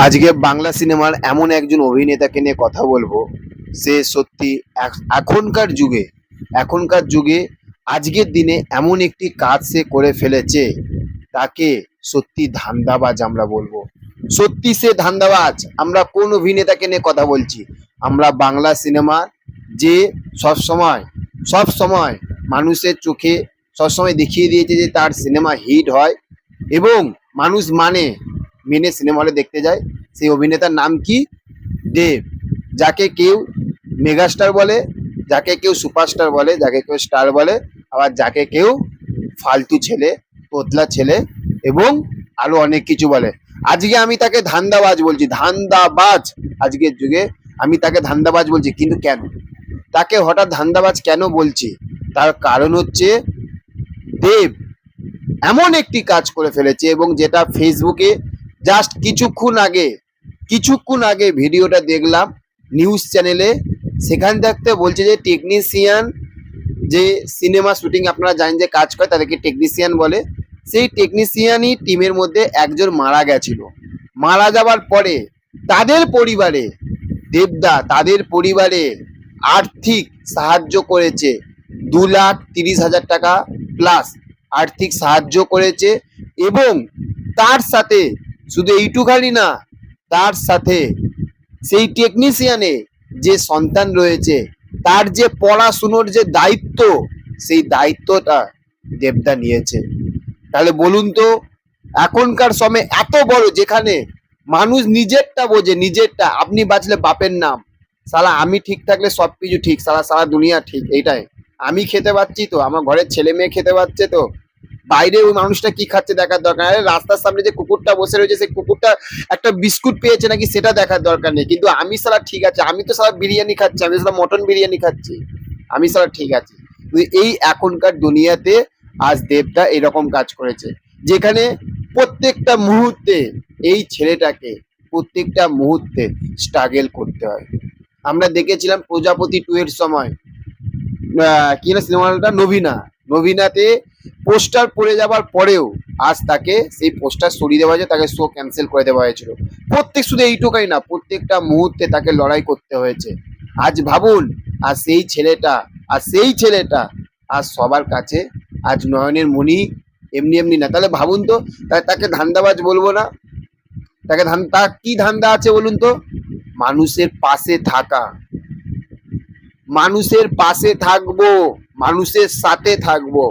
আজকে বাংলা সিনেমার এমন একজন অভিনেতাকে নিয়ে কথা বলবো। সে সত্যি এখনকার যুগে আজকের দিনে এমন একটি কাজ সে করে ফেলেছে, তাকে সত্যি ধান্দাবাজ আমরা বলবো। সত্যি সে ধান্দাবাজ। আমরা কোন অভিনেতাকে নিয়ে কথা বলছি? আমরা বাংলা সিনেমার যে সব সময় মানুষের চোখে সবসময় দেখিয়ে দিয়েছে যে তার সিনেমা হিট হয় এবং মানুষ মেনে সিনেমা হলে দেখতে যায়। সেই অভিনেতার নাম কি? দেব। যাকে কেউ মেগাস্টার বলে, যাকে কেউ সুপারস্টার বলে, যাকে কেউ স্টার বলে, আবার যাকে কেউ ফালতু ছেলে, তোতলা ছেলে এবং আরো অনেক কিছু বলে। আজকে আমি তাকে ধান্দাবাজ বলছি, ধান্দাবাজ। আজকের যুগে আমি তাকে ধান্দাবাজ বলছি, কিন্তু কেন তাকে হঠাৎ ধান্দাবাজ কেন বলছি? তার কারণ হচ্ছে দেব এমন একটি কাজ করে ফেলেছে, এবং যেটা ফেসবুকে জাস্ট কিছুক্ষণ আগে ভিডিওটা দেখলাম নিউজ চ্যানেলে। সেখান থাকতে বলছে যে টেকনিশিয়ান, যে সিনেমা শুটিং আপনারা জানেন যে কাজ করে তাদেরকে টেকনিশিয়ান বলে, সেই টেকনিশিয়ানই টিমের মধ্যে একজন মারা গেছিল। মারা যাওয়ার পরে তাদের পরিবারে, তাদের পরিবারে আর্থিক সাহায্য করেছে 2,30,000 টাকা প্লাস আর্থিক সাহায্য করেছে। এবং তার সাথে শুধু এইটুখানি না, তার সাথে সেই টেকনিশিয়ানে যে সন্তান রয়েছে তার যে পড়াশুনোর যে দায়িত্ব, সেই দায়িত্বটা দেবদা নিয়েছে। তাহলে বলুন তো, এখনকার সময় এত বড়, যেখানে মানুষ নিজেরটা বোঝে, নিজেরটা, আপনি বাঁচলে বাপের নাম, সালা আমি ঠিক থাকলে সবকিছু ঠিক, সারা দুনিয়া ঠিক। এইটাই আমি খেতে পাচ্ছি তো, আমার ঘরের ছেলে মেয়ে খেতে পাচ্ছে তো, বাইরে ওই মানুষটা কি খাচ্ছে দেখার দরকার নেই। রাস্তার সামনে যে কুকুরটা বসে রয়েছে, সেই কুকুরটা একটা বিস্কুট পেয়েছে নাকি সেটা দেখার দরকার নেই, কিন্তু আমি সালা ঠিক আছে, আমি তো সালা বিরিয়ানি খাচ্ছি, আমি সালা মটন বিরিয়ানি খাচ্ছি, আমি সালা ঠিক আছে। এই এখনকার দুনিয়াতে আজ দেবদা এরকম কাজ করেছে, যেখানে প্রত্যেকটা মুহূর্তে এই ছেলেটাকে প্রত্যেকটা মুহূর্তে স্ট্রাগল করতে হয়। আমরা দেখেছিলাম প্রজাপতি 2 এর সময়, কি না সিনেমাটা, নবীনাতে পোস্টার পড়ে যাবার পরেও আজ তাকে সেই পোস্টার সরিয়ে দেওয়া হয়েছে, তাকে শো ক্যান্সেল করে দেওয়া হয়েছিল। শুধু এইটুকাই না, প্রত্যেকটা মুহূর্তে তাকে লড়াই করতে হয়েছে। আজ ভাবুন, আর সেই ছেলেটা আজ সবার কাছে, আজ নয়নের মণি, এমনি না। তাহলে ভাবুন তো, তাকে ধান্দাবাজ বলবো না? তার কি ধান্দা আছে বলুন তো? মানুষের পাশে থাকা, মানুষের পাশে থাকবো, মানুষের সাথে থাকবো,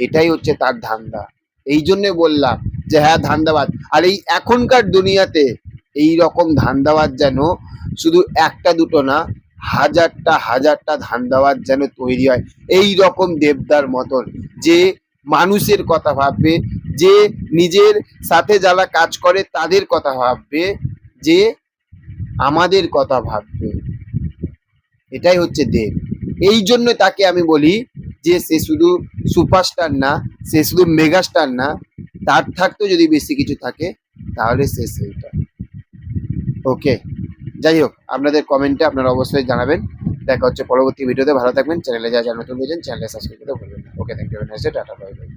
এটাই হচ্ছে তার ধান্দা। এই জন্য বললাম যে হ্যাঁ ধান্দাবাজ। আর এই এখনকার দুনিয়াতে এই রকম ধান্দাবাজ যেন শুধু একটা দুটো না, হাজারটা ধান্দাবাজ যেন তৈরি হয় এই রকম দেবদার মতন, যে মানুষের কথা ভাববে, যে নিজের সাথে যারা কাজ করে তাদের কথা ভাববে, যে আমাদের কথা ভাববে। এটাই হচ্ছে দেব। এই জন্য তাকে আমি বলি যে সে শুধু সুপারস্টার না, সে শুধু মেগাস্টার না, তার থাকতেও যদি বেশি কিছু থাকে তাহলে সে সেইটা। ওকে, যাই হোক, আপনাদের কমেন্টে আপনারা অবশ্যই জানাবেন। দেখা হচ্ছে পরবর্তী ভিডিওতে। ভালো থাকবেন। চ্যানেলে যারা নতুন হয়েছেন চ্যানেলে সাবস্ক্রাইব করতে ভুলবেন না। Okay, thank you, tata, bye by.